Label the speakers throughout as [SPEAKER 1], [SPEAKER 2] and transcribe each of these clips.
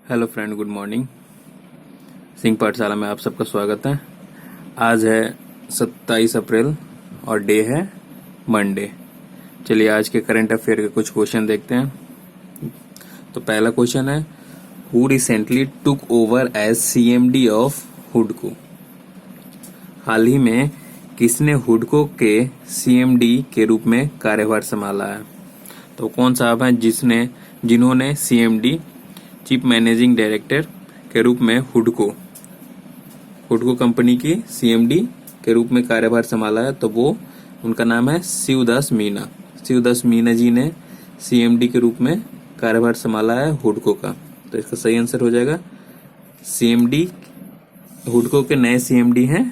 [SPEAKER 1] Hello friend, good morning. Singh पाठशाला में आप सबका स्वागत है। आज है 27 अप्रैल और डे है मंडे। चलिए आज के करंट अफेयर के कुछ क्वेश्चन देखते हैं। तो पहला क्वेश्चन है, who recently took over as CMD of हुडको। हाल ही में किसने हुडको के सीएमडी के रूप में कार्यभार संभाला है? तो कौन साहब हैं जिन्होंने सीएमडी चीफ मैनेजिंग डायरेक्टर के रूप में हुडको कंपनी की सीएमडी के रूप में कार्यभार संभाला है? तो वो उनका नाम है शिवदास मीना। शिवदास मीना जी ने सीएमडी के रूप में कार्यभार संभाला है हुडको का। तो इसका सही आंसर हो जाएगा सीएमडी। हुडको के नए सीएमडी हैं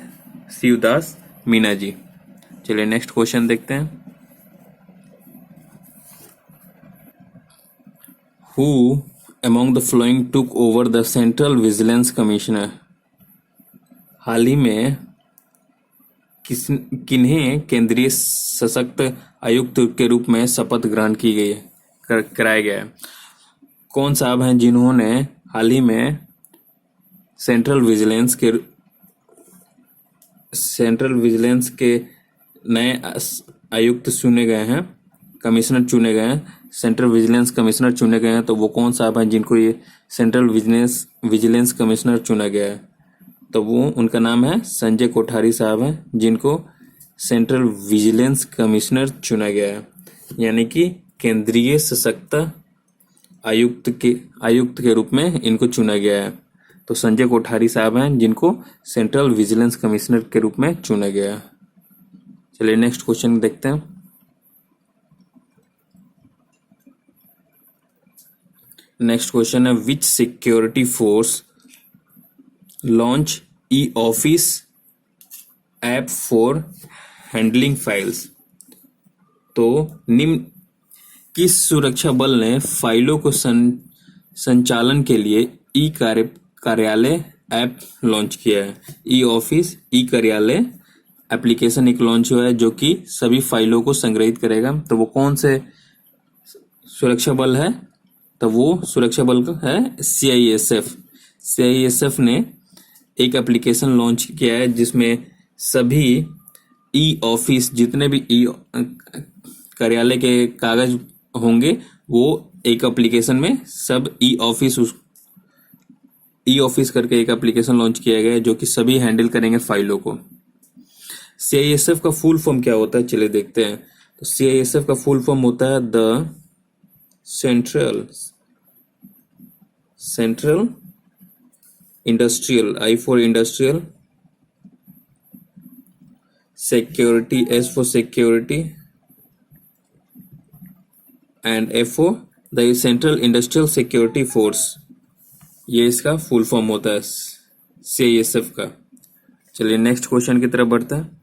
[SPEAKER 1] शिवदास मीना जी। चलिए नेक्स्ट क्वेश्चन देखते हैं। Who among the following took over the Central Vigilance Commissioner? हाल ही में किन्हें केंद्रीय सशक्त आयुक्त के रूप में शपथ ग्रहण की गई है कराया गया है? कौन साहब हैं जिन्होंने हाल ही में सेंट्रल विजिलेंस के नए आयुक्त चुने गए हैं, कमिश्नर चुने गए हैं, सेंट्रल विजिलेंस कमिश्नर चुने गए हैं? तो वो कौन साहब हैं जिनको ये सेंट्रल विजिलेंस कमिश्नर चुना गया है? तो वो उनका नाम है संजय कोठारी साहब हैं, जिनको सेंट्रल विजिलेंस कमिश्नर चुना गया है, यानी कि केंद्रीय सशक्त आयुक्त के रूप में इनको चुना गया है। तो संजय कोठारी साहब हैं जिनको सेंट्रल विजिलेंस कमिश्नर के रूप में चुना गया है। चलिए नेक्स्ट क्वेश्चन देखते हैं। नेक्स्ट क्वेश्चन है, which security force launch e office app for handling files. तो निम्न किस सुरक्षा बल ने फाइलों को संचालन के लिए ई कार्यालय ऐप लॉन्च किया है? ई ऑफिस ई कार्यालय एप्लीकेशन एक लॉन्च हुआ है जो कि सभी फाइलों को संग्रहित करेगा। तो वो कौन से सुरक्षा बल है? तो वो सुरक्षा बल है सीआईएसएफ। सीआईएसएफ ने एक एप्लीकेशन लॉन्च किया है जिसमें सभी ई ऑफिस, जितने भी ई कार्यालय के कागज होंगे, वो एक एप्लीकेशन में सब ई ऑफिस करके एक एप्लीकेशन लॉन्च किया गया है जो कि सभी हैंडल करेंगे फाइलों को। सीआईएसएफ का फुल फॉर्म क्या होता है? चलिए देखते हैं। तो सीआईएसएफ का फुल फॉर्म होता है the central industrial, I for industrial, security, S for security and F for the central industrial security force. ये इसका फुल फॉर्म होता है सीआईएसएफ का। चलिए नेक्स्ट क्वेश्चन की तरफ बढ़ते हैं।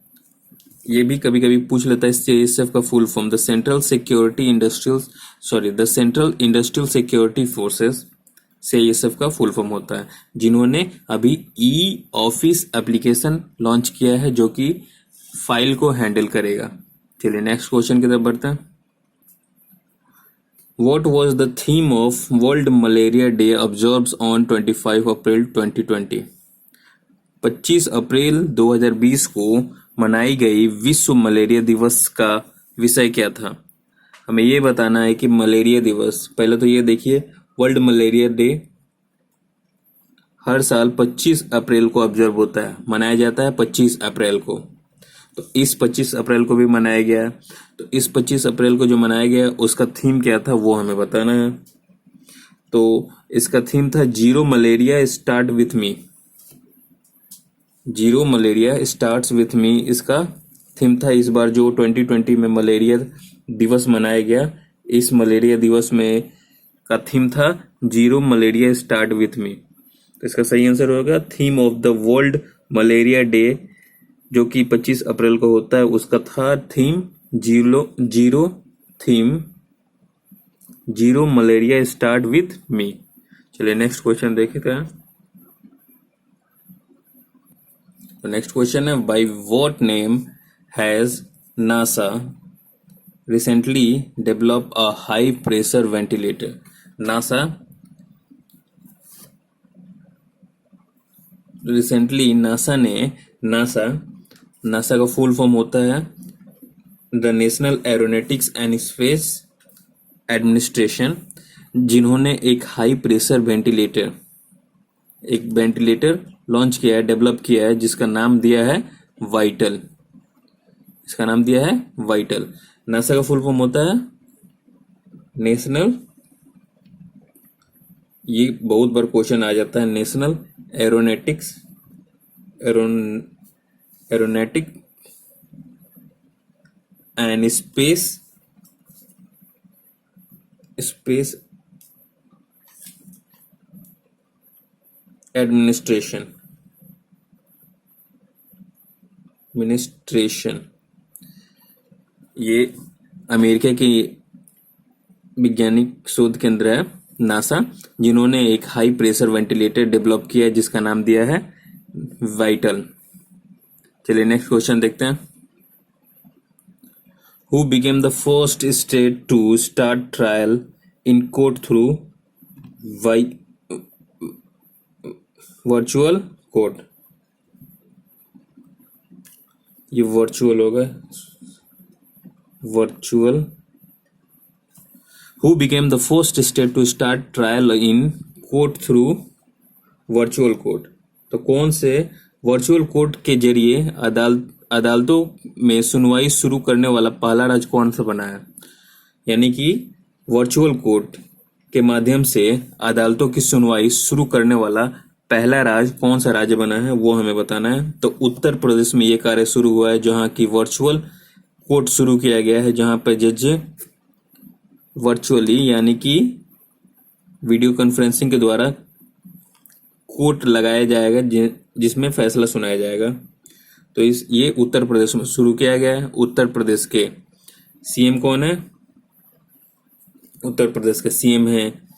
[SPEAKER 1] ये भी कभी कभी पूछ लेता है सीआईएसएफ का full form. The central industrial security forces CISF का फुल फॉर्म होता है, जिन्होंने अभी ई ऑफिस एप्लीकेशन लॉन्च किया है जो कि फाइल को हैंडल करेगा। चलिए नेक्स्ट क्वेश्चन की तरफ बढ़ते हैं। What was the theme of World Malaria Day observed on 25 अप्रैल 2020? 25 अप्रैल 2020 को मनाई गई विश्व मलेरिया दिवस का विषय क्या था? हमें ये बताना है कि मलेरिया दिवस, पहले तो ये देखिए, वर्ल्ड मलेरिया डे हर साल 25 अप्रैल को ऑब्जर्व होता है, मनाया जाता है 25 अप्रैल को। तो इस 25 अप्रैल को भी मनाया गया है। तो इस 25 अप्रैल को जो मनाया गया उसका थीम क्या था वो हमें बताना है। तो इसका थीम था zero malaria start with me. Zero malaria starts with me इसका थीम था। इस बार जो 2020 में मलेरिया दिवस मनाया गया, इस मलेरिया दिवस में का थीम था zero malaria start with me. तो इसका सही आंसर होगा theme of the world malaria day जो कि 25 अप्रैल को होता है, उसका था theme zero malaria start with me. चलिए नेक्स्ट क्वेश्चन देखते हैं। तो नेक्स्ट क्वेश्चन है, by what name has NASA recently develop a high pressure ventilator? NASA recently NASA का फुल फॉर्म होता है the national aeronautics and space administration, जिन्होंने एक हाई प्रेशर वेंटिलेटर लॉन्च किया है, डेवलप किया है, जिसका नाम दिया है वाइटल। नासा का फुल फॉर्म होता है नेशनल, ये बहुत बार क्वेश्चन आ जाता है, national aeronautic and space administration. ये अमेरिका की वैज्ञानिक शोध केंद्र है नासा, जिन्होंने एक हाई प्रेशर वेंटिलेटर डेवलप किया है, जिसका नाम दिया है वाइटल। चलिए नेक्स्ट क्वेश्चन देखते हैं। Who became the first state to start trial in court through virtual court? ये वर्चुअल होगा, virtual. Who became the first state to start trial in court through virtual court? तो कौन से virtual court के जरिए अदालतों में सुनवाई शुरू करने वाला पहला राज्य कौन सा बना है? यानी कि वर्चुअल कोर्ट के माध्यम से अदालतों की सुनवाई शुरू करने वाला पहला राज्य कौन सा राज्य बना है, वो हमें बताना है। तो उत्तर प्रदेश में ये कार्य शुरू हुआ है, जहां की वर्चुअल कोर्ट शुरू किया गया है, जहां पर जज वर्चुअली यानी कि वीडियो कॉन्फ्रेंसिंग के द्वारा कोर्ट लगाया जाएगा, जिसमें फैसला सुनाया जाएगा। तो ये उत्तर प्रदेश में शुरू किया गया है। उत्तर प्रदेश के सीएम कौन है? उत्तर प्रदेश के सीएम है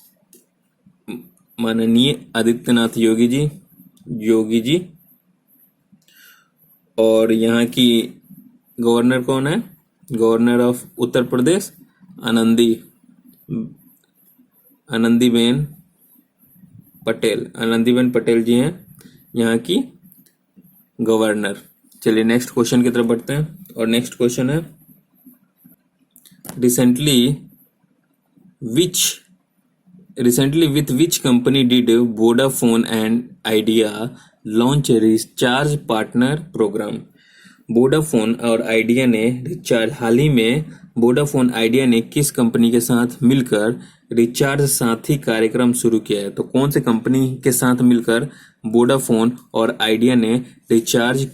[SPEAKER 1] माननीय आदित्यनाथ योगी जी। और यहाँ की गवर्नर कौन है? गवर्नर ऑफ उत्तर प्रदेश आनंदीबेन पटेल जी हैं यहाँ की गवर्नर। चलिए नेक्स्ट क्वेश्चन की तरफ बढ़ते हैं, और नेक्स्ट क्वेश्चन है recently with which company did Vodafone and Idea launch recharge partner programme? Vodafone और आइडिया ने हाल ही में वोडाफोन आइडिया ने किस कंपनी के साथ मिलकर रिचार्ज साथी कार्यक्रम शुरू किया है? तो कौन से कंपनी के साथ मिलकर वोडाफोन और आइडिया ने रिचार्ज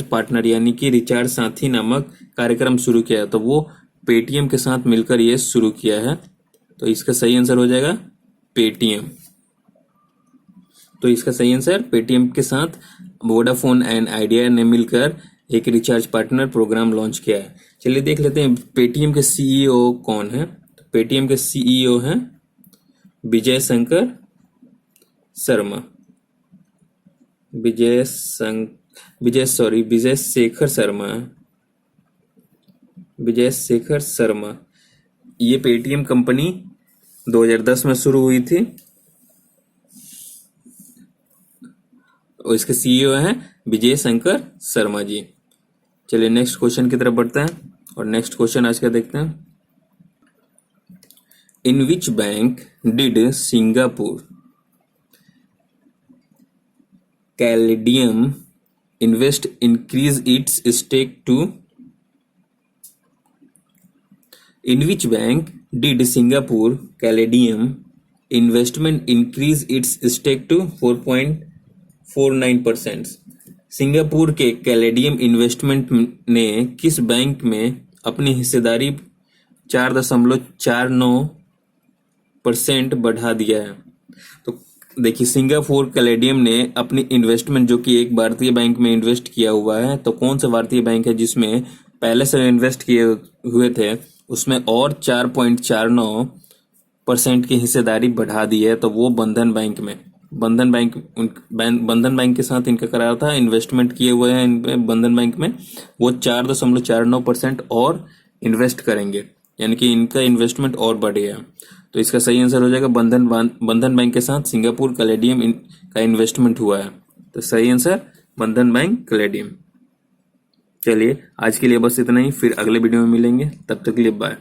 [SPEAKER 1] पार्टनर यानी कि रिचार्ज साथी नामक कार्यक्रम शुरू किया है? तो वो पेटीएम के साथ मिलकर ये शुरू किया है। तो इसका सही आंसर हो जाएगा पेटीएम। तो इसका सही आंसर पेटीएम के साथ वोडाफोन एंड आइडिया ने मिलकर एक रिचार्ज पार्टनर प्रोग्राम लॉन्च किया है। चलिए देख लेते हैं पेटीएम के सीईओ कौन है। तो पेटीएम के सीईओ हैं विजय शेखर शर्मा। ये पेटीएम कंपनी 2010 में शुरू हुई थी और इसके सीईओ हैं विजय शंकर शर्मा जी। चलिए नेक्स्ट क्वेश्चन की तरफ बढ़ते हैं, और नेक्स्ट क्वेश्चन आज का देखते हैं। In which bank did Singapore Caladium invest increase its stake to? In which bank did Singapore Caladium Investment increase its stake to 4.49%? Singapore के कैलेडियम इन्वेस्टमेंट ने किस बैंक में अपनी हिस्सेदारी 4.49% बढ़ा दिया है? तो देखिए सिंगापुर कैलेडियम ने अपनी इन्वेस्टमेंट जो कि एक भारतीय बैंक में इन्वेस्ट किया हुआ है, तो कौन सा भारतीय बैंक है जिसमें पहले से इन्वेस्ट किए हुए थे उसमें और 4.49% की हिस्सेदारी बढ़ा दी है? तो वो बंधन बैंक के साथ इनका करार था, इन्वेस्टमेंट किए हुए हैं इनमें बंधन बैंक में, वो 4.49% और इन्वेस्ट करेंगे, यानी कि इनका इन्वेस्टमेंट और बढ़ेगा। तो इसका सही आंसर हो जाएगा बंधन बैंक के साथ सिंगापुर कैलेडियम का इन्वेस्टमेंट हुआ है। तो सही आंसर बंधन बैंक कैलेडियम। चलिए आज के लिए बस इतना ही, फिर अगले वीडियो में मिलेंगे, तब तक के लिए बाय।